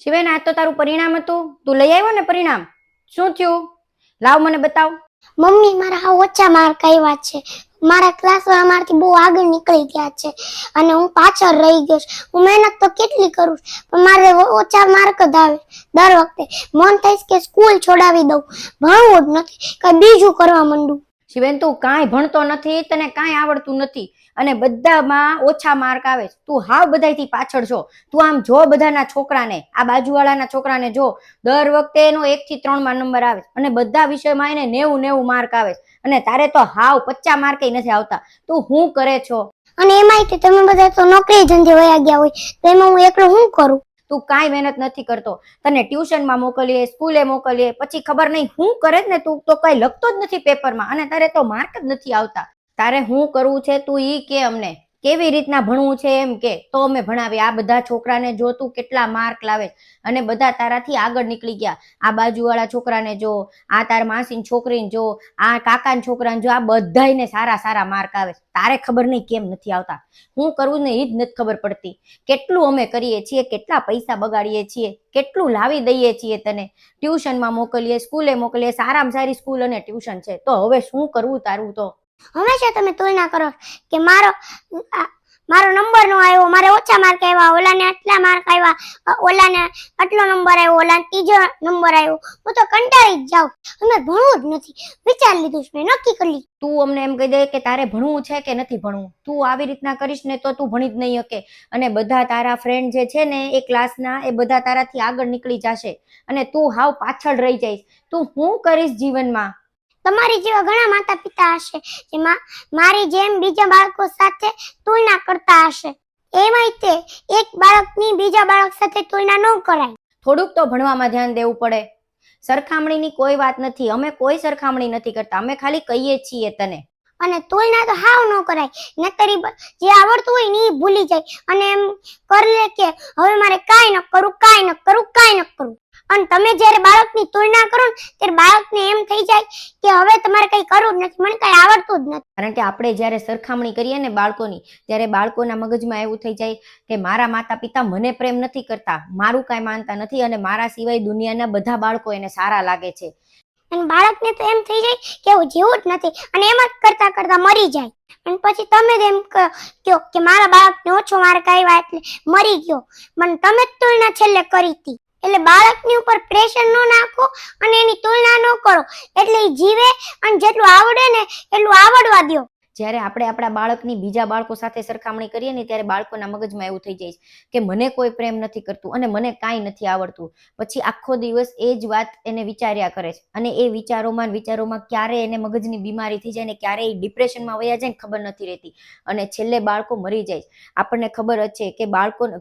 શિવેન, આજ તો તારું પરિણામ હતું. તું લઈ આવ્યો ને પરિણામ? શું થયું? લાવ મને બતાવ. મમ્મી, મારા ઓછા માર્ક આવ્યા છે. મારા ક્લાસવાળા મારાથી બહુ આગળ નીકળી ગયા છે અને હું પાછળ રહી ગયો છું. હું મહેનત તો કેટલી કરું પણ મારે ઓછા માર્ક જ આવે દર વખતે. મન થાય કે સ્કૂલ છોડાવી દઉં, ભણવું જ નથી, કઈ બીજું કરવા માંડું. શિવેન, તું કાંઈ ભણતો નથી, તને કાંઈ આવડતું નથી અને બધામાં ઓછા માર્ક આવે. તું હાવ બધાયથી પાછળ છો. તું આમ જો બધાના છોકરાને, આ બાજુવાળાના છોકરાને જો, દર વખતે એનો 1 થી 3 માં નંબર આવે અને બધા વિષયમાં એને 90 માર્ક આવે અને તારે તો હાવ 50 માર્કે નથી આવતા. તું શું કરે છો? અને એમાંય તમે બધા તો નોકરી ધંધે વયા ગયા હોય તો એમાં હું એકલો શું કરું? તું કાંઈ મહેનત નથી કરતો. તને ટ્યુશનમાં મોકલીએ, સ્કૂલે મોકલીએ, પછી ખબર નહીં શું કરે ને. તું તો કઈ લખતો જ નથી પેપરમાં અને તારે તો માર્ક જ નથી આવતા. તારે શું કરવું છે તું ઈ કે અમને. કેવી રીતના ભણવું છે એમ કે તો અમે ભણાવીએ. આ બધા છોકરાને જો તું કેટલા માર્ક લાવે અને બધા તારાથી આગળ નીકળી ગયા. આ બાજુવાળા છોકરાને જો, આ તાર માસીની છોકરીને જો, આ કાકાના છોકરાને જો, આ બધાયને સારા સારા માર્ક આવે. તારે ખબર નહીં કેમ નથી આવતા. શું કરવું ને એ જ નથી ખબર પડતી. કેટલું અમે કરીએ છીએ, કેટલા પૈસા બગાડીએ છીએ, કેટલું લાવી દઈએ છીએ તને. ટ્યુશનમાં મોકલીએ, સ્કૂલે મોકલીએ, સારામાં સારી સ્કૂલ અને ટ્યુશન છે. તો હવે શું કરવું તારું? તો હંમેશા તમે તુલના કરો કે મારો નંબર નો આવ્યો, મારે ઓછા માર્ક આવ્યા, ઓલાને આટલા માર્ક આવ્યા, ઓલાને આટલો નંબર આવ્યો, ઓલાને ત્રીજો નંબર આવ્યો. હું તો કંટાળી જ જાઉં. અમે ભણવું જ નથી. વિચારી લીધું છે, મેં નક્કી કરી લીધું. તું અમને એમ કહી દે કે તારે ભણવું છે કે નથી ભણવું. તું આવી રીતના કરીશ ને તો તું ભણી જ નહીં શકે અને બધા તારા ફ્રેન્ડ જે છે ને એ ક્લાસના, એ બધા તારાથી આગળ નીકળી જશે અને તું હાવ પાછળ રહી જઈશ. તું શું કરીશ જીવનમાં? તમારી જેવા ઘણા માતા પિતા હશે જે મારી જેમ બીજા બાળકો સાથે તુલના કરતા હશે. એમાંય તે એક બાળકની બીજા બાળક સાથે તુલના ન કરાય. થોડુંક તો ભણવામાં ધ્યાન દેવું પડે. સરખામણીની કોઈ વાત નથી. અમે કોઈ સરખામણી નથી કરતા. અમે ખાલી કહીએ છીએ તને. અને તુલના તો હાવ ન કરાય. નકરી જે આવડતું હોય ને એ ભૂલી જાય અને એમ કરી લે કે હવે મારે કાંઈ ન કરું, કાંઈ ન કરું, કાંઈ ન કરું. અને તમે જ્યારે બાળકની તુલના કરો ને ત્યારે બાળકને એમ થઈ જાય કે હવે તમારે કઈ કરવું જ નથી, મને કઈ આવડતું જ નથી. કારણ કે આપણે જ્યારે સરખામણી કરીએ ને બાળકોની, ત્યારે બાળકોના મગજમાં એવું થઈ જાય કે મારા માતા પિતા મને પ્રેમ નથી કરતા, મારું કાંઈ માનતા નથી અને મારા સિવાય દુનિયાના બધા બાળકો એને સારા લાગે છે. અને બાળકને તો એમ થઈ જાય કે એવું જેવું જ નથી અને એમ જ કરતા કરતા મરી જાય. અને પછી તમે જ એમ કહો કે મારા બાળકને ઓછો માર્ક આવ્યા એટલે મરી ગયો. મને તમે જ તુલના છેલ્લે કરી હતી. એટલે બાળકની ઉપર પ્રેશર ન નાખો અને એની તુલના ન કરો. એટલે એ જીવે અને જેટલું આવડે ને એટલું આવડવા દો. જ્યારે આપણે આપણા બાળકની બીજા બાળકો સાથે સરખામણી કરીએ ને ત્યારે બાળકોના મગજમાં એવું થઈ જાય કે મને કોઈ પ્રેમ નથી કરતું અને મને કાંઈ નથી આવડતું. પછી આખો દિવસ એ જ વાત એને વિચાર્યા કરે છે અને એ વિચારોમાં ક્યારે એને મગજની બીમારી થઈ જાય ને ક્યારે એ ડિપ્રેશનમાં વયા જાય ને ખબર નથી રહેતી અને છેલ્લે બાળકો મરી જાય. આપણને ખબર જ છે કે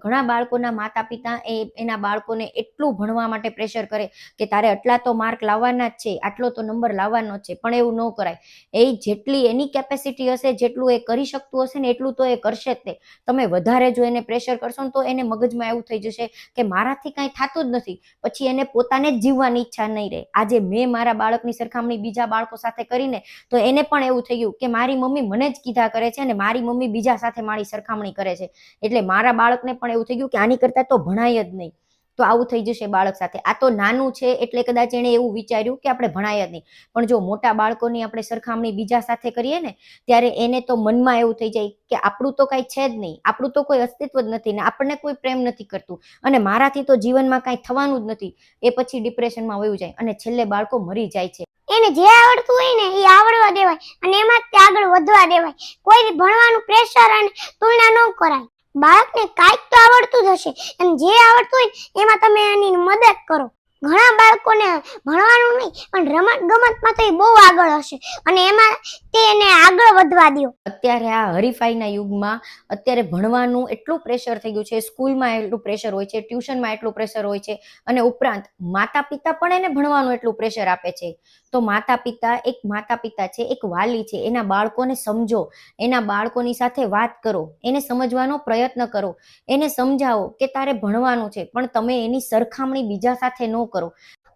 ઘણા બાળકોના માતા પિતા એના બાળકોને એટલું ભણવા માટે પ્રેશર કરે કે તારે આટલા તો માર્ક લાવવાના જ છે, આટલો તો નંબર લાવવાનો જ છે. પણ એવું ન કરાય. એ જેટલી એની કેપેસિટી હશે, જેટલું એ કરી શકતું હશે ને એટલું તો એ કરશે જ તે. તમે વધારે જો એને પ્રેશર કરશો ને તો એને મગજમાં એવું થઈ જશે કે મારાથી કાંઈ થતું જ નથી. પછી એને પોતાને જ જીવવાની ઈચ્છા નહીં રહે. આજે મેં મારા બાળકની સરખામણી બીજા બાળકો સાથે કરીને તો એને પણ એવું થઈ ગયું કે મારી મમ્મી મને જ કીધા કરે છે અને મારી મમ્મી બીજા સાથે મારી સરખામણી કરે છે. એટલે મારા બાળકને પણ એવું થઈ ગયું કે આની કરતા તો ભણાય જ નહીં. તો આવું થઈ જશે બાળક સાથે. આ તો નાનું છે એટલે કદાચ એને એવું વિચાર્યું કે આપણે ભણાય જ નહીં. પણ જો મોટા બાળકોની આપણે સરખામણી બીજા સાથે કરીએ ને ત્યારે એને તો મનમાં એવું થઈ જાય કે આપણું તો કાંઈ છે જ નહીં, આપણું તો કોઈ અસ્તિત્વ જ નથી ને આપણને કોઈ પ્રેમ નથી કરતું અને મારાથી તો જીવનમાં કાંઈ થવાનું જ નથી. એ પછી ડિપ્રેશનમાં વયું જાય અને છેલ્લે બાળકો મરી જાય છે. એને જે આવડતું હોય ને એ આવડવા દેવાય અને એમાં જ આગળ વધવા દેવાય. કોઈ ભણવાનું પ્રેશર અને તુલના ન કરાય. બાળકને કાંઈક તો આવડતું જ હશે અને જે આવડતું હોય એમાં તમે એની મદદ કરો. ઘણા બાળકોને ભણવાનું નહીં પણ રમત ગમતમાં તો એ બહુ આગળ હશે અને એમાં તેને આગળ વધવા દો. અત્યારે આ હરીફાઈના યુગમાં અત્યારે ભણવાનું એટલું પ્રેશર થઈ ગયું છે. સ્કૂલમાં એટલું પ્રેશર હોય છે, ટ્યુશનમાં એટલું પ્રેશર હોય છે અને ઉપરાંત માતા પિતા પણ એને ભણવાનું એટલું પ્રેશર આપે છે. તો માતા પિતા છે, એક વાલી છે. એના બાળકોને સમજો, એના બાળકોની સાથે વાત કરો, એને સમજવાનો પ્રયત્ન કરો, એને સમજાવો કે તારે ભણવાનું છે પણ તમે એની સરખામણી બીજા સાથે ન કરો.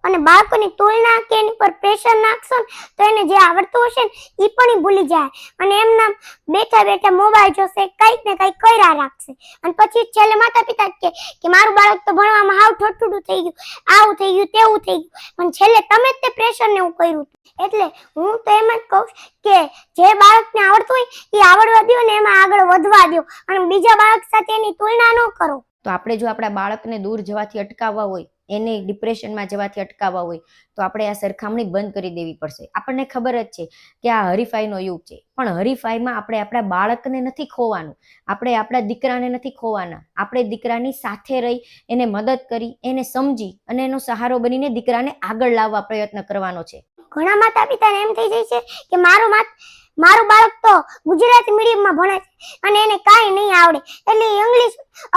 અને બાળકોની તુલના કે એની પર પ્રેશર નાખશો ને તો એને જે આવડતું હશે ને એ પણ ઈ ભૂલી જાય અને એમના બેઠા બેઠા મોબાઈલ જોશે, કંઈક ને કંઈક કર્યા રાખશે અને પછી છેલ્લે માતા પિતા જ કે મારું બાળક તો ભણવામાં હાવ ઠોઠુડું થઈ ગયું, આવું થઈ ગયું, તેવું થઈ ગયું, પણ છેલ્લે તમે જ તે પ્રેશર ને એવું કર્યું. એટલે હું તો એમ જ કહું કે જે બાળકને આવડતું હોય એ આવડવા દો ને એમાં આગળ વધવા દો અને બીજા બાળક સાથે એની તુલના ન કરો. તો આપણે જો આપણા બાળકને દૂર જવાથી અટકાવવા હોય, એને ડિપ્રેશનમાં જવાથી અટકાવવા હોય, તો આપણે આ સરખામણી બંધ કરી દેવી પડશે. આપણને ખબર જ છે કે આ હરીફાઈનો યુગ છે, પણ હરીફાઈમાં આપણે આપણા બાળકને નથી ખોવાનું, આપણે આપણા દીકરાને નથી ખોવાના. આપણે દીકરાની સાથે રહી, એને મદદ કરી, એને સમજી અને એનો સહારો બનીને દીકરાને આગળ લાવવા પ્રયત્ન કરવાનો છે. ઘણા માતા પિતાને એમ થઈ જાય છે કે મારું બાળક તો ગુજરાતી મીડિયમમાં ભણે છે અને એને કાંઈ નહીં આવડે એટલે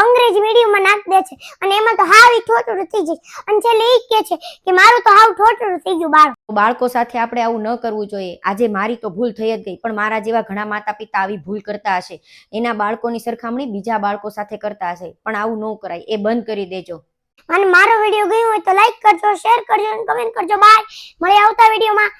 અંગ્રેજી મીડિયમમાં નાખી દે છે અને એમાં તો હાવ ઠોઠું થઈ જાય અને છેલ્લે ઈ કહે છે કે મારું તો હાવ ઠોઠું થઈ ગયું બાળક. બાળકો સાથે આપણે આવું ન કરવું જોઈએ. આજે મારી તો ભૂલ થઈ જ ગઈ, પણ મારા જેવા ઘણા માતા પિતા આવી ભૂલ કરતા હશે, એના બાળકોની સરખામણી બીજા બાળકો સાથે કરતા હશે, પણ આવું ન કરાય, એ બંધ કરી દેજો. અને મારો વિડીયો ગયો હોય તો લાઈક કરજો, શેર કરજો અને કમેન્ટ કરજો. બાય, મળીએ આવતા વિડીયોમાં.